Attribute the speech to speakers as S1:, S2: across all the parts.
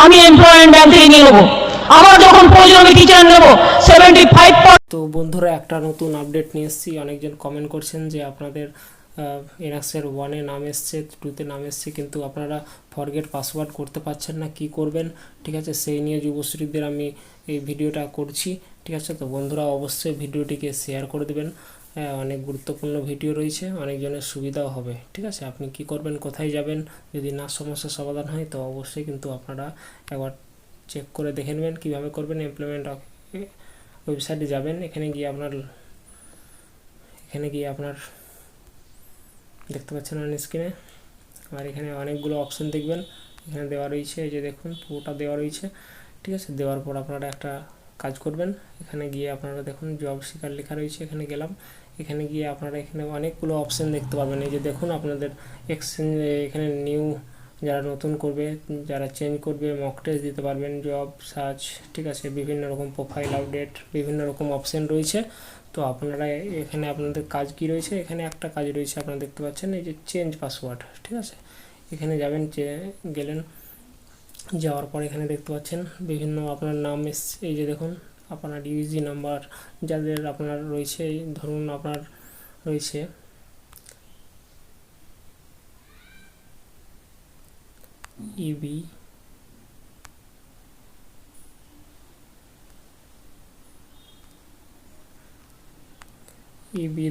S1: আমি employment bank থেকে নিয়ে নেবো, আমার যখন প্রয়োজন আমি টিচার নেবো 75।
S2: তো বন্ধুরা একটা নতুন আপডেট নিয়ে এসেছি। অনেকজন কমেন্ট করছেন যে আপনাদের এনএক্সের 1-এ নাম এসছে, 2-তে নাম এসছে, কিন্তু আপনারা ফরগেট পাসওয়ার্ড করতে পারছেন না, কি করবেন? ঠিক আছে, সেই নিয়ে যুবশ্রীদের আমি এই ভিডিওটা করছি। ঠিক আছে, তো বন্ধুরা অবশ্যই ভিডিওটিকে শেয়ার করে দেবেন। অনেক গুরুত্বপূর্ণ ভিডিও রয়েছে, অনেকজনের সুবিধাও হবে। ঠিক আছে, আপনি কি করবেন, কোথায় যাবেন, যদি না সমস্যার সমাধান হয় তো অবশ্যই কিন্তু আপনারা একবার চেক করে দেখে নেবেন কীভাবে করবেন। এমপ্লয়মেন্ট ওয়েবসাইটে যাবেন, এখানে গিয়ে আপনার দেখতে পাচ্ছেন অন স্ক্রিনে, আর এখানে অনেকগুলো অপশন দেখবেন এখানে দেওয়া রয়েছে, এই যে দেখুন পুরোটা দেওয়া রয়েছে। ঠিক আছে, দেওয়ার পর আপনারা একটা কাজ করবেন, এখানে গিয়ে আপনারা দেখুন জব সিকার লেখা রয়েছে, এখানে গেলাম, এখানে গিয়ে আপনারা এখানে অনেকগুলো অপশন দেখতে পাবেন। এই যে দেখুন আপনাদের এক্সচেঞ্জ, এখানে নিউ, যারা নতুন করবে, যারা চেঞ্জ করবে, মক টেস্ট দিতে পারবেন, জব সার্চ, ঠিক আছে, বিভিন্ন রকম প্রোফাইল আপডেট, বিভিন্ন রকম অপশন রয়েছে। তো আপনারা এখানে আপনাদের কাজ কি রয়েছে, এখানে একটা কাজ রয়েছে আপনারা দেখতে পাচ্ছেন, এই যে চেঞ্জ পাসওয়ার্ড। ঠিক আছে, এখানে যাবেন, গেলেন, যাওয়ার পর এখানে দেখতে পাচ্ছেন বিভিন্ন আপনার নাম এসছে, এই যে দেখুন আপনার ইউজি নাম্বার যাদের আপনার রয়েছে, ধরুন আপনার রয়েছে ইবি,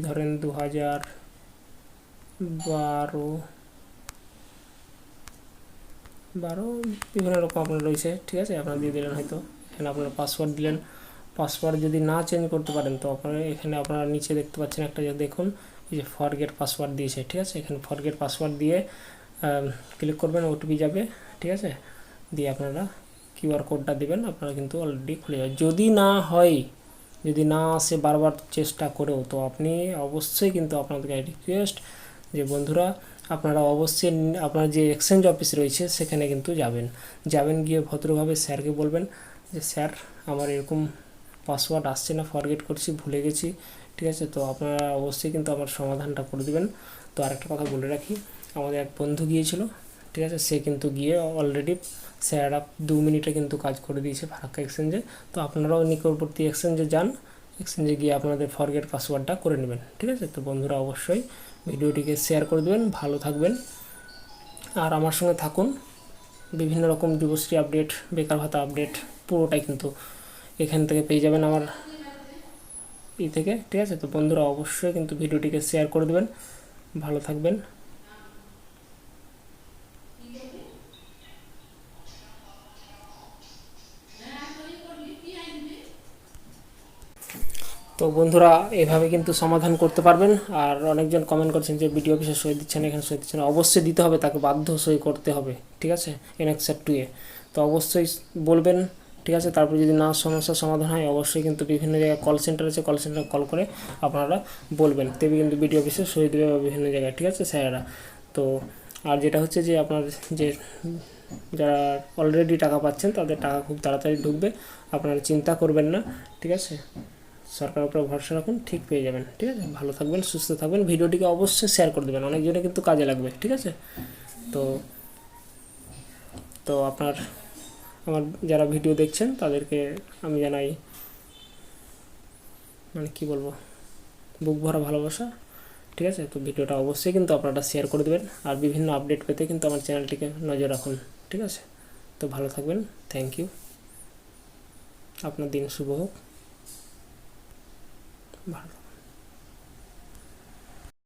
S2: ধরেন 2012 বিভিন্ন রকম আপনার রয়েছে। ঠিক আছে, আপনারা দিয়ে দিলেন, হয়তো এখানে আপনার পাসওয়ার্ড দিলেন। পাসওয়ার্ড যদি না চেঞ্জ করতে পারেন তো আপনারা এখানে আপনারা নিচে দেখতে পাচ্ছেন একটা, যে দেখুন এই যে ফরগেট পাসওয়ার্ড দিয়েছে। ঠিক আছে, এখানে ফরগেট পাসওয়ার্ড দিয়ে ক্লিক করবেন, ওটিপি যাবে। ঠিক আছে, দিয়ে আপনারা কিউআর কোডটা দিবেন, আপনারা কিন্তু অলরেডি খুলে যাবে। যদি না হয়, যদি না আসে বারবার চেষ্টা করেও, তো আপনি অবশ্যই কিন্তু আপনাদেরকে রিকোয়েস্ট যে বন্ধুরা আপনারা অবশ্যই আপনার যে এক্সচেঞ্জ অফিস রয়েছে সেখানে কিন্তু যাবেন, গিয়ে ভদ্রভাবে স্যারকে বলবেন যে স্যার আমার এরকম পাসওয়ার্ড আসছে না, ফরগেট করছি, ভুলে গেছি। ঠিক আছে, তো আপনারা অবশ্যই কিন্তু আমার সমাধানটা করে দেবেন। তো আরেকটা কথা বলে রাখি, আমাদের এক বন্ধু গিয়েছিল, ঠিক আছে, সে কিন্তু গিয়ে অলরেডি স্যাররা 2 মিনিটে কিন্তু কাজ করে দিয়েছে ফারাক্কা এক্সচেঞ্জে। তো আপনারাও নিকটবর্তী এক্সচেঞ্জে যান, এক্সচেঞ্জে গিয়ে আপনাদের ফরগেট পাসওয়ার্ডটা করে নেবেন। ঠিক আছে, তো বন্ধুরা অবশ্যই ভিডিওটিকে শেয়ার করে দেবেন, ভালো থাকবেন আর আমার সঙ্গে থাকুন। বিভিন্ন রকম যুবশ্রী আপডেট, বেকার ভাতা আপডেট পুরোটাই কিন্তু এখান থেকে পেয়ে যাবেন আমার থেকে। ঠিক আছে, তো বন্ধুরা অবশ্যই কিন্তু ভিডিওটিকে শেয়ার করে দেবেন, ভালো থাকবেন। তো বন্ধুরা এভাবে কিন্তু সমাধান করতে পারবেন। আর অনেকজন কমেন্ট করছেন যে ভিডিও অফিসে সই দিচ্ছেন, এখানে সই দিচ্ছেন, অবশ্যই দিতে হবে, তাকে বাধ্য সই করতে হবে। ঠিক আছে, এনএক্সার 2-এ তো অবশ্যই বলবেন। ঠিক আছে, তারপর যদি না সমস্যার সমাধান হয় অবশ্যই কিন্তু বিভিন্ন জায়গায় কল সেন্টার আছে, কল সেন্টারে কল করে আপনারা বলবেন, তবে কিন্তু ভিডিও অফিসে সই দেবে বা বিভিন্ন জায়গায়। ঠিক আছে স্যারেরা। তো আর যেটা হচ্ছে যে আপনার যে যারা অলরেডি টাকা পাচ্ছেন তাদের টাকা খুব তাড়াতাড়ি ঢুকবে, আপনারা চিন্তা করবেন না। ঠিক আছে, সরকারের উপরে ভরসা রাখুন, ঠিক পেয়ে যাবেন। ঠিক আছে, ভালো থাকবেন, সুস্থ থাকবেন, ভিডিওটিকে অবশ্যই শেয়ার করে দেবেন, অনেকজনে কিন্তু কাজে লাগবে। ঠিক আছে, তো তো আমার যারা ভিডিও দেখছেন তাদেরকে আমি জানাই, মানে কি বলবো, বুক ভরা ভালোবাসা। ঠিক আছে, তো ভিডিওটা অবশ্যই কিন্তু আপনারা শেয়ার করে দেবেন, আর বিভিন্ন আপডেট পেতে কিন্তু আমার চ্যানেলটিকে নজর রাখুন। ঠিক আছে, তো ভালো থাকবেন, থ্যাংক ইউ, আপনার দিন শুভ হোক, ভালো।